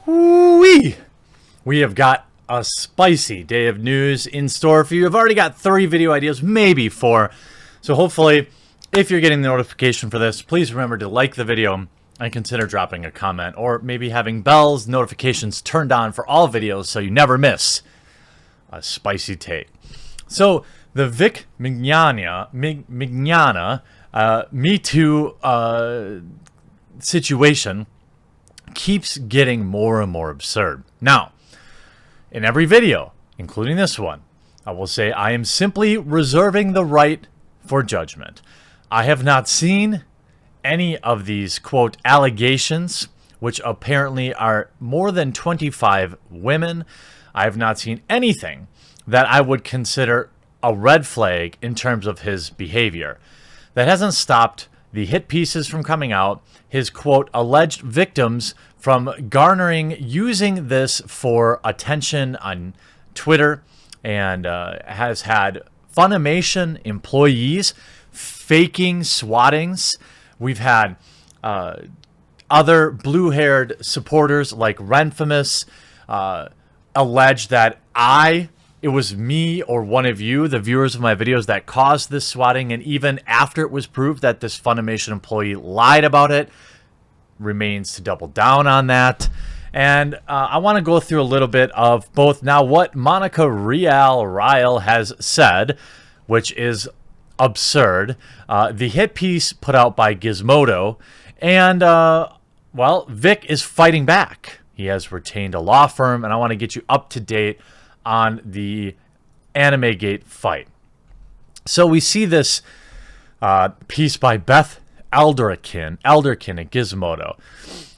Woo-wee! We have got a spicy day of news in store for you. I've already got 3 video ideas, maybe 4. So hopefully, if you're getting the notification for this, please remember to like the video and consider dropping a comment, or maybe having bells notifications turned on for all videos so you never miss a spicy take. So the Vic Mignogna Me Too situation keeps getting more and more absurd. Now, in every video, including this one, I will say I am simply reserving the right for judgment. I have not seen any of these, quote, allegations, which apparently are more than 25 women. I have not seen anything that I would consider a red flag in terms of his behavior. That hasn't stopped the Hitpieces from coming out, his, quote, alleged victims from using this for attention on Twitter, and has had Funimation employees faking swattings. We've had other blue-haired supporters like Renfamous allege that it was me or one of you, the viewers of my videos, that caused this swatting, and even after it was proved that this Funimation employee lied about it, remains to double down on that. And I want to go through a little bit of both now what Monica Ryle has said, which is absurd, the hit piece put out by Gizmodo, and well, Vic is fighting back. He has retained a law firm, and I want to get you up to date on the AnimeGate fight. So we see this piece by Beth Elderkin at Gizmodo,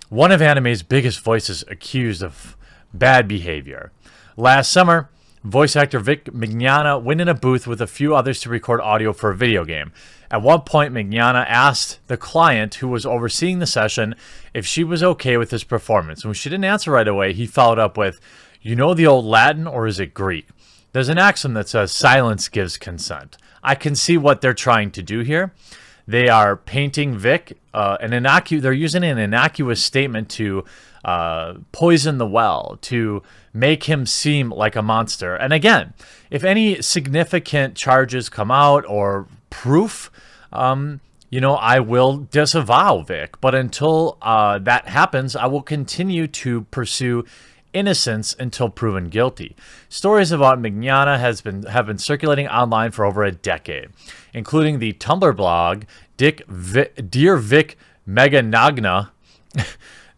one of anime's biggest voices accused of bad behavior. Last summer, voice actor Vic Mignogna went in a booth with a few others to record audio for a video game. At one point, Mignogna asked the client who was overseeing the session if she was okay with his performance. When she didn't answer right away, he followed up with, "You know the old Latin, or is it Greek?" There's an axiom that says silence gives consent. I can see what they're trying to do here. They are painting Vic they're using an innocuous statement to poison the well, to make him seem like a monster. And again, if any significant charges come out or proof, I will disavow Vic. But until that happens, I will continue to pursue innocence until proven guilty. Stories about Mignogna have been circulating online for over a decade, including the Tumblr blog Dear Vic Mignogna.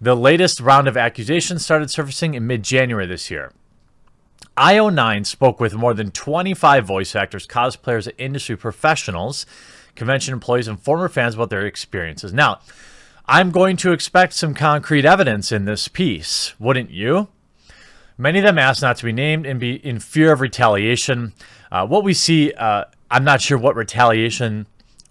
The latest round of accusations started surfacing in mid-January this year. IO9 spoke with more than 25 voice actors, cosplayers, and industry professionals, convention employees, and former fans about their experiences. Now, I'm going to expect some concrete evidence in this piece, wouldn't you? Many of them asked not to be named and be in fear of retaliation. What we see, I'm not sure what retaliation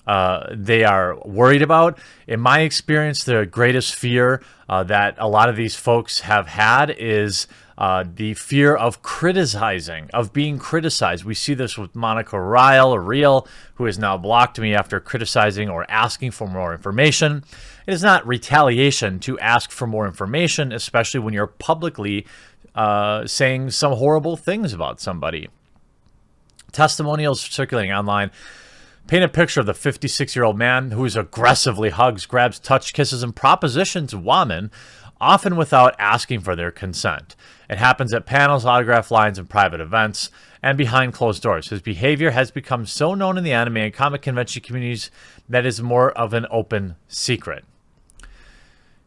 they are worried about. In my experience, the greatest fear that a lot of these folks have had is the fear of criticizing, of being criticized. We see this with Monica Ryle, who has now blocked me after criticizing or asking for more information. It is not retaliation to ask for more information, especially when you're publicly saying some horrible things about somebody. Testimonials circulating online paint a picture of the 56-year-old man who aggressively hugs, grabs, touches, kisses, and propositions women, often without asking for their consent. It happens at panels, autograph lines, and private events, and behind closed doors. His behavior has become so known in the anime and comic convention communities that it is more of an open secret.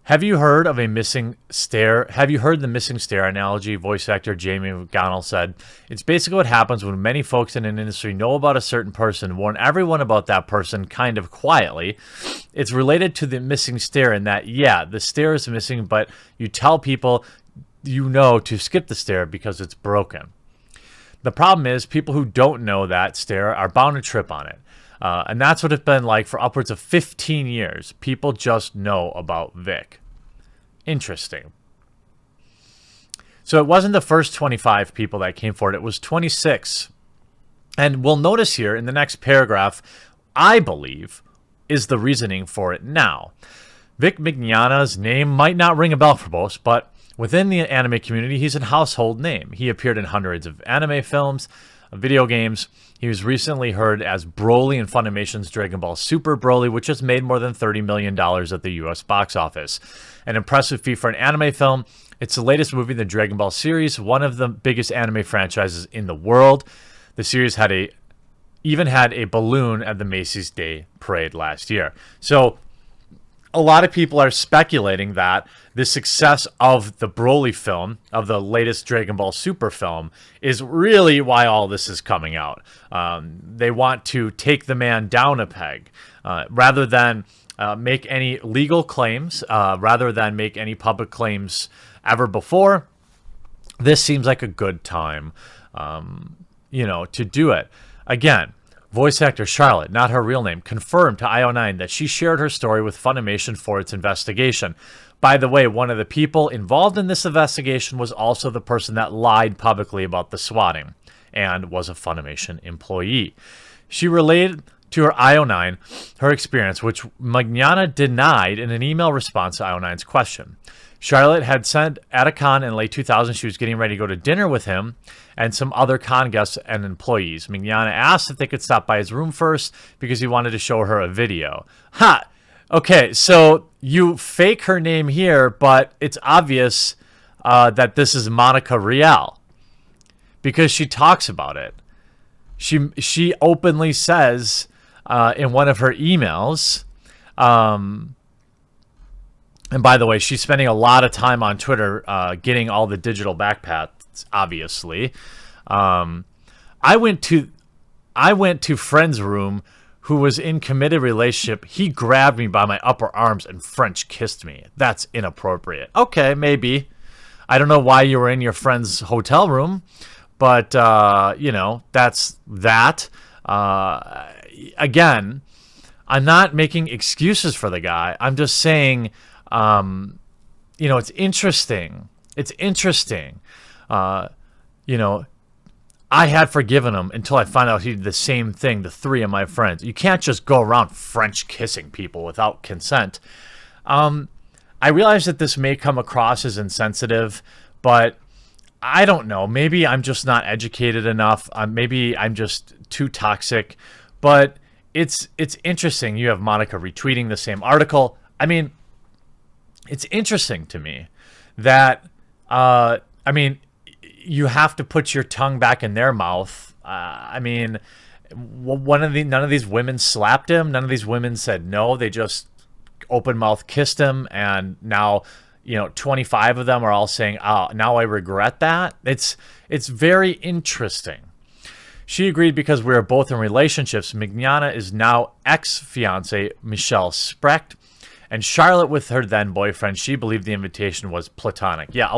Have you heard of a missing stare? Have you heard the missing stare analogy? Voice actor Jamie McDonnell said, "It's basically what happens when many folks in an industry know about a certain person, warn everyone about that person kind of quietly. It's related to the missing stare in that, yeah, the stare is missing, but you tell people to skip the stare because it's broken. The problem is people who don't know that stare are bound to trip on it. And that's what it's been like for upwards of 15 years. People just know about Vic." Interesting. So it wasn't the first 25 people that came forward. It was 26. And we'll notice here in the next paragraph, I believe, is the reasoning for it now. Vic Mignogna's name might not ring a bell for most, but within the anime community, he's a household name. He appeared in hundreds of anime films, video games. He was recently heard as Broly in Funimation's Dragon Ball Super Broly, which has made more than $30 million at the U.S. box office. An impressive feat for an anime film. It's the latest movie in the Dragon Ball series, one of the biggest anime franchises in the world. The series even had a balloon at the Macy's Day Parade last year. So a lot of people are speculating that the success of the Broly film, of the latest Dragon Ball Super film, is really why all this is coming out. They want to take the man down a peg rather than make any legal claims, rather than make any public claims ever before. This seems like a good time, to do it. Again, voice actor Charlotte, not her real name, confirmed to IO9 that she shared her story with Funimation for its investigation. By the way, one of the people involved in this investigation was also the person that lied publicly about the swatting and was a Funimation employee. She relayed to her IO9 her experience, which Mignogna denied in an email response to IO9's question. Charlotte had said at a con in late 2000 she was getting ready to go to dinner with him and some other con guests and employees. Mignogna asked if they could stop by his room first because he wanted to show her a video. Ha! Okay, so you fake her name here, but it's obvious that this is Monica Rial because she talks about it. She openly says in one of her emails, and by the way, she's spending a lot of time on Twitter getting all the digital backpats, obviously. I went to friend's room who was in committed relationship. He grabbed me by my upper arms and French kissed me. That's inappropriate. Okay, maybe. I don't know why you were in your friend's hotel room, but, that's that. Again, I'm not making excuses for the guy. I'm just saying, it's interesting. It's interesting. I had forgiven him until I found out he did the same thing to 3 of my friends. You can't just go around French kissing people without consent. I realize that this may come across as insensitive, but I don't know. Maybe I'm just not educated enough. Maybe I'm just too toxic. But it's interesting. You have Monica retweeting the same article. I mean, it's interesting to me that, you have to put your tongue back in their mouth. None of these women slapped him. None of these women said no. They just open mouth kissed him. And now, 25 of them are all saying, "Oh, now I regret that." It's very interesting. She agreed because we are both in relationships. Mignogna is now ex-fiance Michelle Sprecht, and Charlotte with her then boyfriend. She believed the invitation was platonic. Yeah,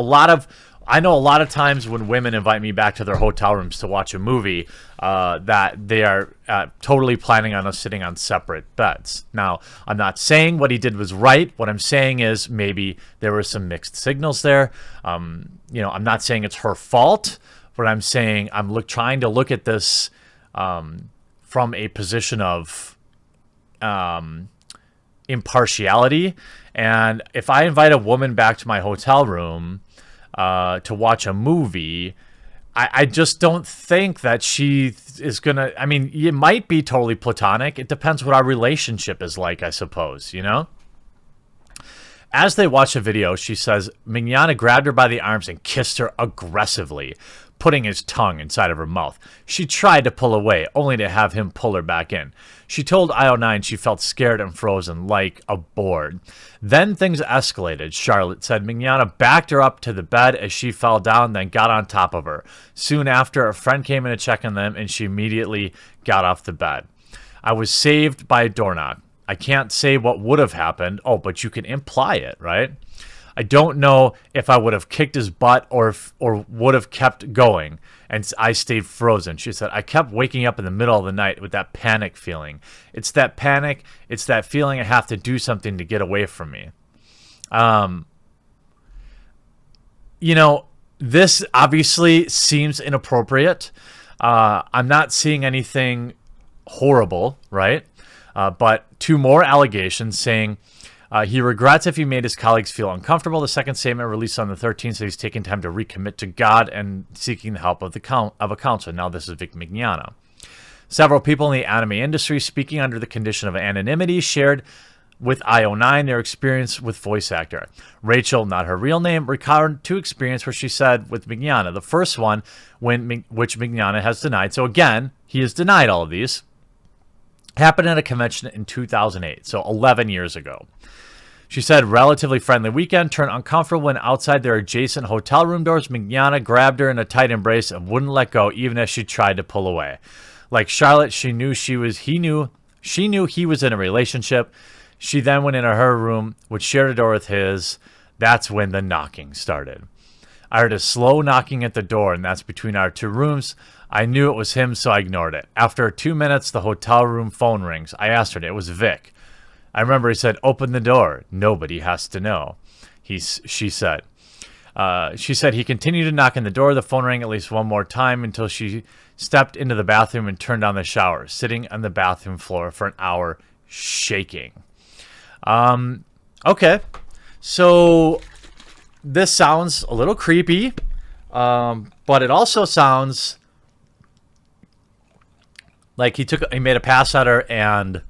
I know a lot of times when women invite me back to their hotel rooms to watch a movie, that they are totally planning on us sitting on separate beds. Now, I'm not saying what he did was right. What I'm saying is maybe there were some mixed signals there. I'm not saying it's her fault, but I'm saying I'm trying to look at this from a position of impartiality. And if I invite a woman back to my hotel room to watch a movie, I just don't think that she is going to... it might be totally platonic. It depends what our relationship is like, I suppose, As they watch the video, she says, Mignogna grabbed her by the arms and kissed her aggressively, putting his tongue inside of her mouth. She tried to pull away, only to have him pull her back in. She told IO9 she felt scared and frozen, like a board. Then things escalated. Charlotte said Mignogna backed her up to the bed as she fell down, then got on top of her. Soon after, a friend came in to check on them, and she immediately got off the bed. I was saved by a door knock. I can't say what would have happened. Oh, but you can imply it, right? I don't know if I would have kicked his butt or would have kept going, and I stayed frozen. She said, I kept waking up in the middle of the night with that panic feeling. It's that panic. It's that feeling I have to do something to get away from me. This obviously seems inappropriate. I'm not seeing anything horrible, right? But 2 more allegations saying He regrets if he made his colleagues feel uncomfortable. The second statement, released on the 13th, said he's taking time to recommit to God and seeking the help of a counselor. Now, this is Vic Mignogna. Several people in the anime industry, speaking under the condition of anonymity, shared with IO9 their experience with voice actor. Rachel, not her real name, recounted two experiences where she said with Mignogna. The first one, which Mignogna has denied. So again, he has denied all of these. Happened at a convention in 2008, so 11 years ago. She said, relatively friendly weekend, turned uncomfortable when outside their adjacent hotel room doors. Mignogna grabbed her in a tight embrace and wouldn't let go, even as she tried to pull away. Like Charlotte, she knew he was in a relationship. She then went into her room, which shared a door with his. That's when the knocking started. I heard a slow knocking at the door, and that's between our two rooms. I knew it was him, so I ignored it. After 2 minutes, the hotel room phone rings. I asked her. It was Vic. I remember he said, "Open the door. Nobody has to know." She said. She said he continued to knock on the door. The phone rang at least one more time until she stepped into the bathroom and turned on the shower, sitting on the bathroom floor for an hour, shaking. Okay. So this sounds a little creepy, but it also sounds like he made a pass at her and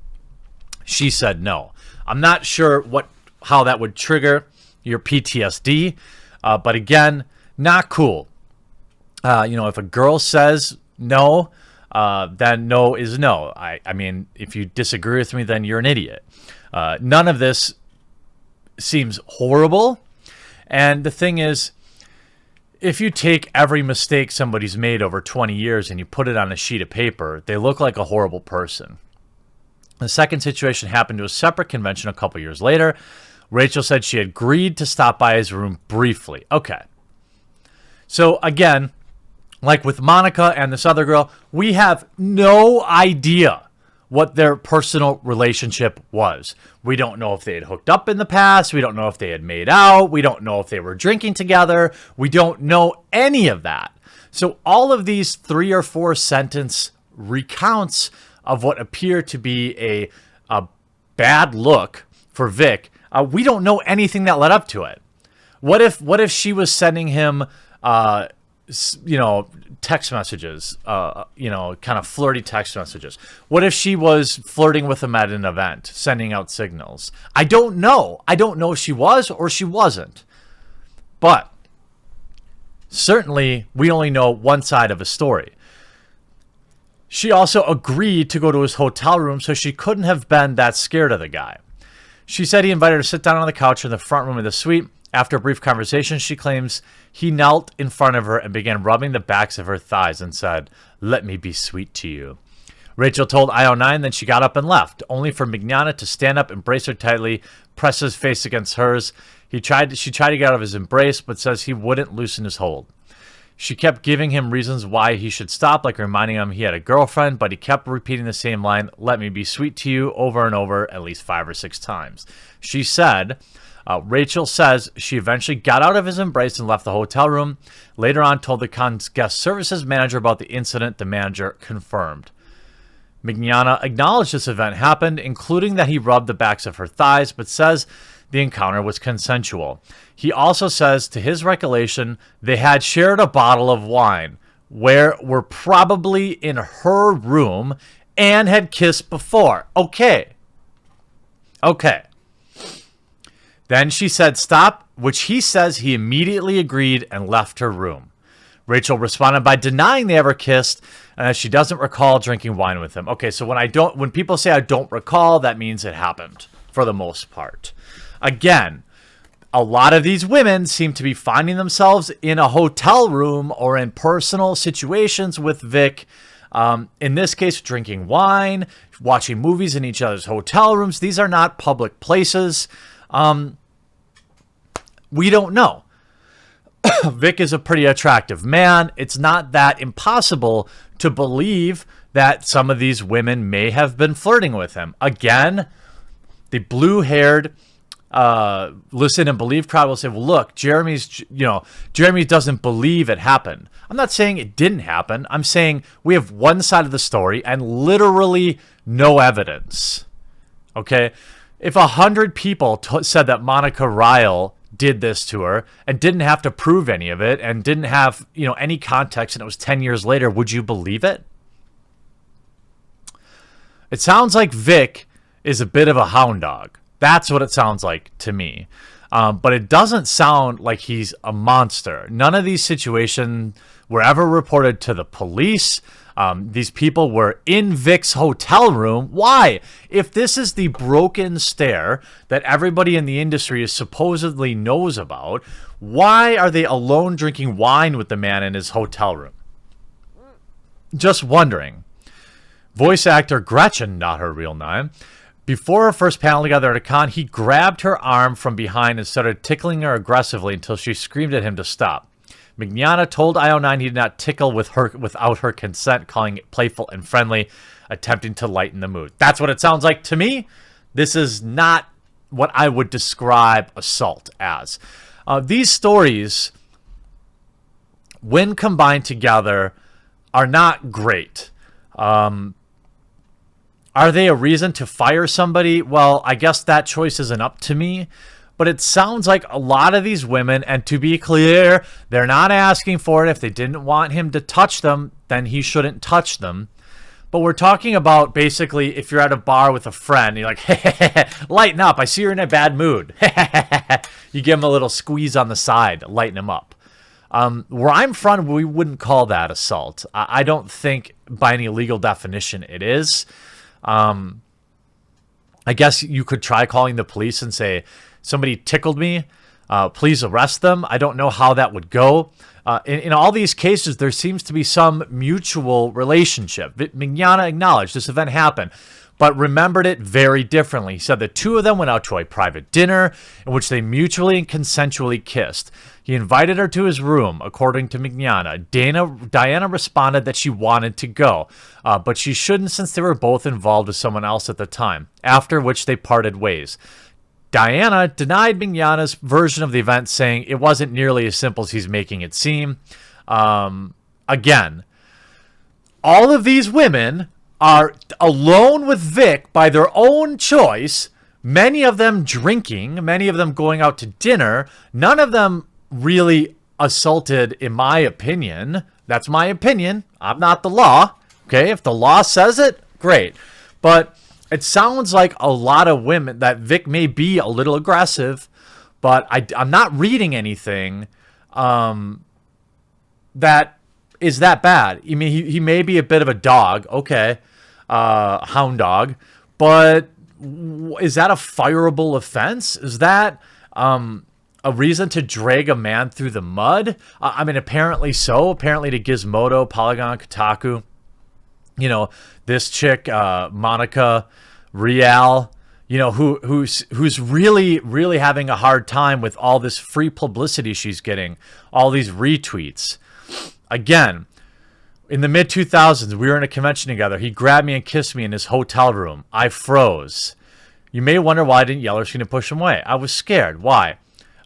she said no. I'm not sure how that would trigger your PTSD, but again, not cool. If a girl says no, then no is no. I mean, if you disagree with me, then you're an idiot. None of this seems horrible. And the thing is, if you take every mistake somebody's made over 20 years and you put it on a sheet of paper, they look like a horrible person. The second situation happened to a separate convention a couple years later. Rachel said she agreed to stop by his room briefly. Okay. So again, like with Monica and this other girl, we have no idea what their personal relationship was. We don't know if they had hooked up in the past. We don't know if they had made out. We don't know if they were drinking together. We don't know any of that. So all of these 3 or 4 sentence recounts of what appear to be a bad look for Vic, we don't know anything that led up to it. What if she was sending him text messages, kind of flirty text messages? What if she was flirting with him at an event, sending out signals? I don't know. I don't know if she was or she wasn't. But certainly we only know one side of a story. She also agreed to go to his hotel room, so she couldn't have been that scared of the guy. She said he invited her to sit down on the couch in the front room of the suite. After a brief conversation, she claims he knelt in front of her and began rubbing the backs of her thighs and said, "Let me be sweet to you." Rachel told IO9, then she got up and left, only for Mignogna to stand up, embrace her tightly, press his face against hers. She tried to get out of his embrace, but says he wouldn't loosen his hold. She kept giving him reasons why he should stop, like reminding him he had a girlfriend, but he kept repeating the same line, "Let me be sweet to you," over and over at least 5 or 6 times. She said... Rachel says she eventually got out of his embrace and left the hotel room. Later on, told the con's guest services manager about the incident. The manager confirmed. Mignogna acknowledged this event happened, including that he rubbed the backs of her thighs, but says the encounter was consensual. He also says, to his recollection, they had shared a bottle of wine, were probably in her room, and had kissed before. Okay. Then she said stop, which he says he immediately agreed and left her room. Rachel responded by denying they ever kissed, and that she doesn't recall drinking wine with him. Okay, so when people say I don't recall, that means it happened for the most part. Again, a lot of these women seem to be finding themselves in a hotel room or in personal situations with Vic. In this case, drinking wine, watching movies in each other's hotel rooms. These are not public places. We don't know. Vic is a pretty attractive man. It's not that impossible to believe that some of these women may have been flirting with him. Again, the blue-haired listen and believe crowd will say, well, look, Jeremy doesn't believe it happened. I'm not saying it didn't happen. I'm saying we have one side of the story and literally no evidence. Okay? If 100 people said that Monica Ryle did this to her and didn't have to prove any of it and didn't have, any context, and it was 10 years later, would you believe it? It sounds like Vic is a bit of a hound dog. That's what it sounds like to me. But it doesn't sound like he's a monster. None of these situations were ever reported to the police. These people were in Vic's hotel room. Why? If this is the broken stair that everybody in the industry is supposedly knows about, why are they alone drinking wine with the man in his hotel room? Just wondering. Voice actor Gretchen, not her real name, before her first panel together at a con, he grabbed her arm from behind and started tickling her aggressively until she screamed at him to stop. Mignogna told IO9 he did not tickle without her consent, calling it playful and friendly, attempting to lighten the mood. That's what it sounds like to me. This is not what I would describe assault as. These stories, when combined together, are not great. Are they a reason to fire somebody? Well, I guess that choice isn't up to me. But it sounds like a lot of these women, and to be clear, they're not asking for it. If they didn't want him to touch them, then he shouldn't touch them. But we're talking about basically if you're at a bar with a friend, you're like, hey, lighten up. I see you're in a bad mood. You give him a little squeeze on the side, lighten him up. Where I'm from, we wouldn't call that assault. I don't think by any legal definition it is. I guess you could try calling the police and say, somebody tickled me, please arrest them. I don't know how that would go. In all these cases, there seems to be some mutual relationship. Mignogna acknowledged this event happened, but remembered it very differently. He said the two of them went out to a private dinner in which they mutually and consensually kissed. He invited her to his room, according to Mignogna. Diana responded that she wanted to go, but she shouldn't since they were both involved with someone else at the time, after which they parted ways. Diana denied Mignogna's version of the event, saying it wasn't nearly as simple as he's making it seem. Again, all of these women are alone with Vic by their own choice, many of them drinking, many of them going out to dinner, none of them really assaulted, in my opinion. That's my opinion. I'm not the law. Okay, if the law says it, great. But it sounds like a lot of women, that Vic may be a little aggressive, but I'm not reading anything that is that bad. I mean, he may be a bit of a dog, okay, hound dog, but is that a fireable offense? Is that a reason to drag a man through the mud? I mean, apparently so. Apparently to Gizmodo, Polygon, Kotaku, this chick, Monica Rial, who's really, really having a hard time with all this free publicity she's getting, all these retweets. Again, in the mid-2000s, we were in a convention together. He grabbed me and kissed me in his hotel room. I froze. You may wonder why I didn't yell or scream to push him away. I was scared. Why?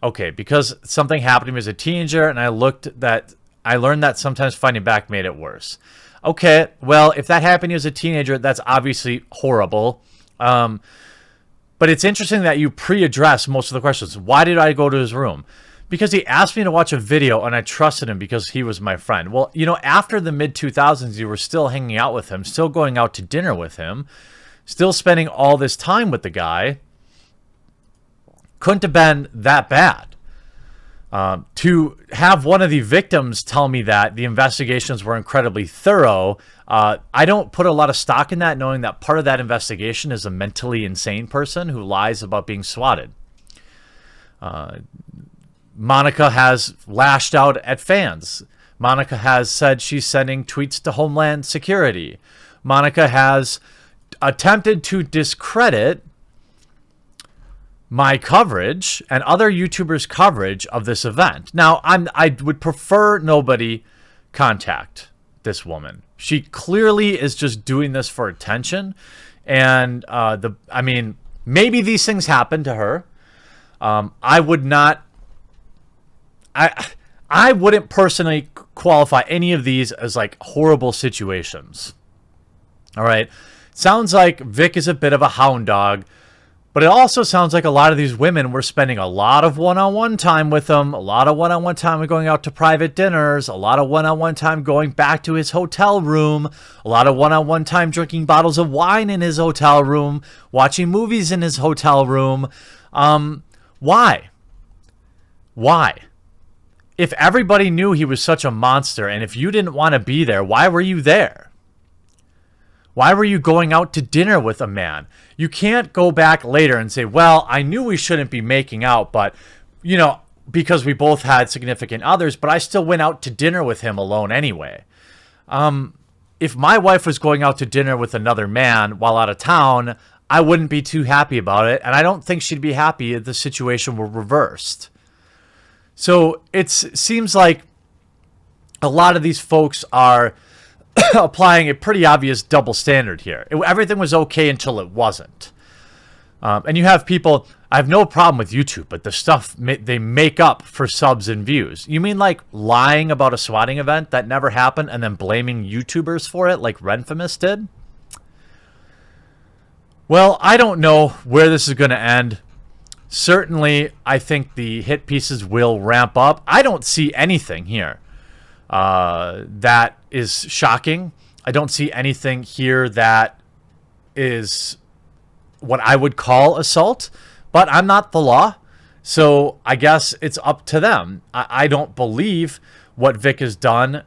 Okay, because something happened to me as a teenager, and I learned that sometimes fighting back made it worse. Okay, well, if that happened to you as a teenager, that's obviously horrible. But it's interesting that you pre-address most of the questions. Why did I go to his room? Because he asked me to watch a video, and I trusted him because he was my friend. Well, after the mid-2000s, you were still hanging out with him, still going out to dinner with him, still spending all this time with the guy. Couldn't have been that bad. To have one of the victims tell me that the investigations were incredibly thorough, I don't put a lot of stock in that, knowing that part of that investigation is a mentally insane person who lies about being swatted. Monica has lashed out at fans. Monica has said she's sending tweets to Homeland Security. Monica has attempted to discredit my coverage and other YouTubers' coverage of this event. Now, I would prefer nobody contact this woman. She clearly is just doing this for attention, and maybe these things happen to her. I wouldn't personally qualify any of these as like horrible situations. All right, sounds like Vic is a bit of a hound dog. But it also sounds like a lot of these women were spending a lot of one-on-one time with him, a lot of one-on-one time going out to private dinners, a lot of one-on-one time going back to his hotel room, a lot of one-on-one time drinking bottles of wine in his hotel room, watching movies in his hotel room. Why? Why? If everybody knew he was such a monster, and if you didn't want to be there, why were you there? Why were you going out to dinner with a man? You can't go back later and say, well, I knew we shouldn't be making out, but, you know, because we both had significant others, but I still went out to dinner with him alone anyway. If my wife was going out to dinner with another man while out of town, I wouldn't be too happy about it, and I don't think she'd be happy if the situation were reversed. So it seems like a lot of these folks are applying a pretty obvious double standard here. Everything was okay until it wasn't. And you have people, I have no problem with YouTube, but the stuff they make up for subs and views. You mean like lying about a swatting event that never happened and then blaming YouTubers for it like Renfamous did? Well, I don't know where this is going to end. Certainly, I think the hit pieces will ramp up. I don't see anything here that is shocking. I don't see anything here that is what I would call assault, but I'm not the law, so I guess it's up to them. I don't believe what Vic has done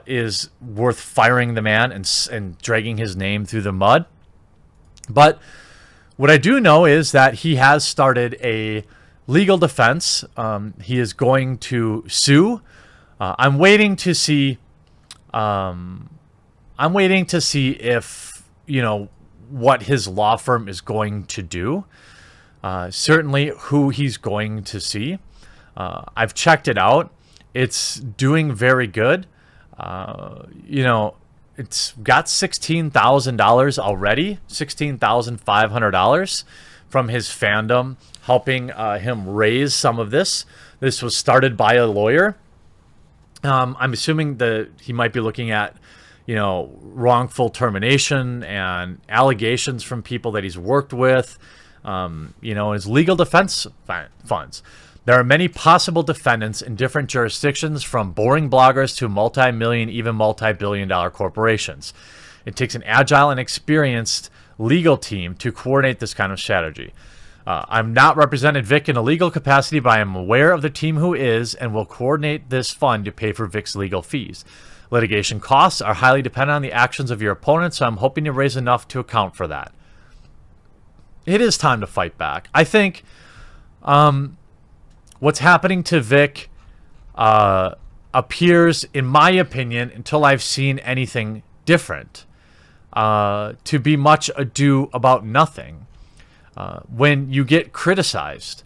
is worth firing the man and dragging his name through the mud. But what I do know is that he has started a legal defense. He is going to sue. I'm waiting to see. I'm waiting to see if, you know, what his law firm is going to do. Certainly who he's going to see. I've checked it out. It's doing very good. You know, it's got $16,000 already, $16,500 from his fandom, helping him raise some of this. This was started by a lawyer. I'm assuming that he might be looking at, you know, wrongful termination and allegations from people that he's worked with, you know, his legal defense funds. There are many possible defendants in different jurisdictions, from boring bloggers to multi-million, even multi-billion-dollar corporations. It takes an agile and experienced legal team to coordinate this kind of strategy. I'm not represented Vic in a legal capacity, but I am aware of the team who is and will coordinate this fund to pay for Vic's legal fees. Litigation costs are highly dependent on the actions of your opponent, so I'm hoping to raise enough to account for that. It is time to fight back. I think what's happening to Vic appears, in my opinion, until I've seen anything different, to be much ado about nothing. When you get criticized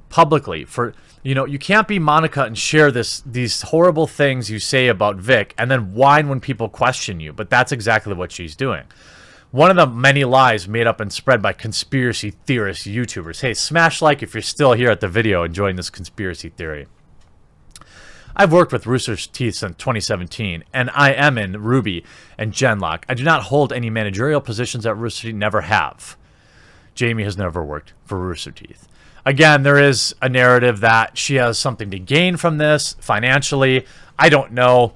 publicly for, you know, you can't be Monica and share these horrible things you say about Vic and then whine when people question you. But that's exactly what she's doing. One of the many lies made up and spread by conspiracy theorist YouTubers. Hey, smash like if you're still here at the video enjoying this conspiracy theory. I've worked with Rooster Teeth since 2017, and I am in Ruby and Genlock. I do not hold any managerial positions at Rooster Teeth, never have. Jamie has never worked for Rooster Teeth. Again, there is a narrative that she has something to gain from this financially. I don't know.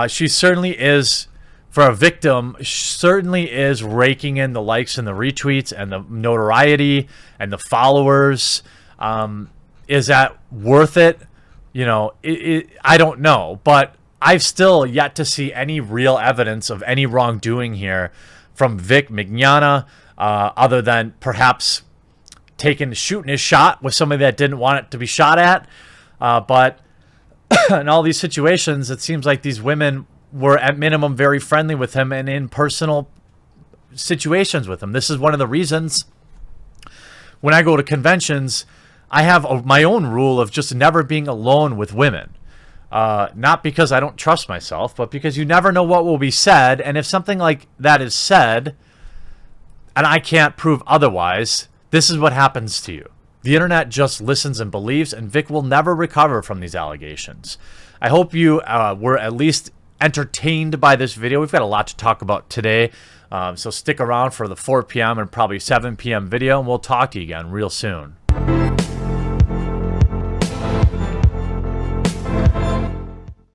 She certainly is, for a victim, certainly is raking in the likes and the retweets and the notoriety and the followers. Is that worth it? You know, I don't know. But I've still yet to see any real evidence of any wrongdoing from Vic Mignogna. Other than perhaps shooting his shot with somebody that didn't want it to be shot at. But in all these situations, it seems like these women were at minimum very friendly with him and in personal situations with him. This is one of the reasons when I go to conventions, I have my own rule of just never being alone with women. Not because I don't trust myself, but because you never know what will be said. And if something like that is said, and I can't prove otherwise, this is what happens to you. The internet just listens and believes, and Vic will never recover from these allegations. I hope you were at least entertained by this video. We've got a lot to talk about today. So stick around for the 4 p.m. and probably 7 p.m. video, and we'll talk to you again real soon.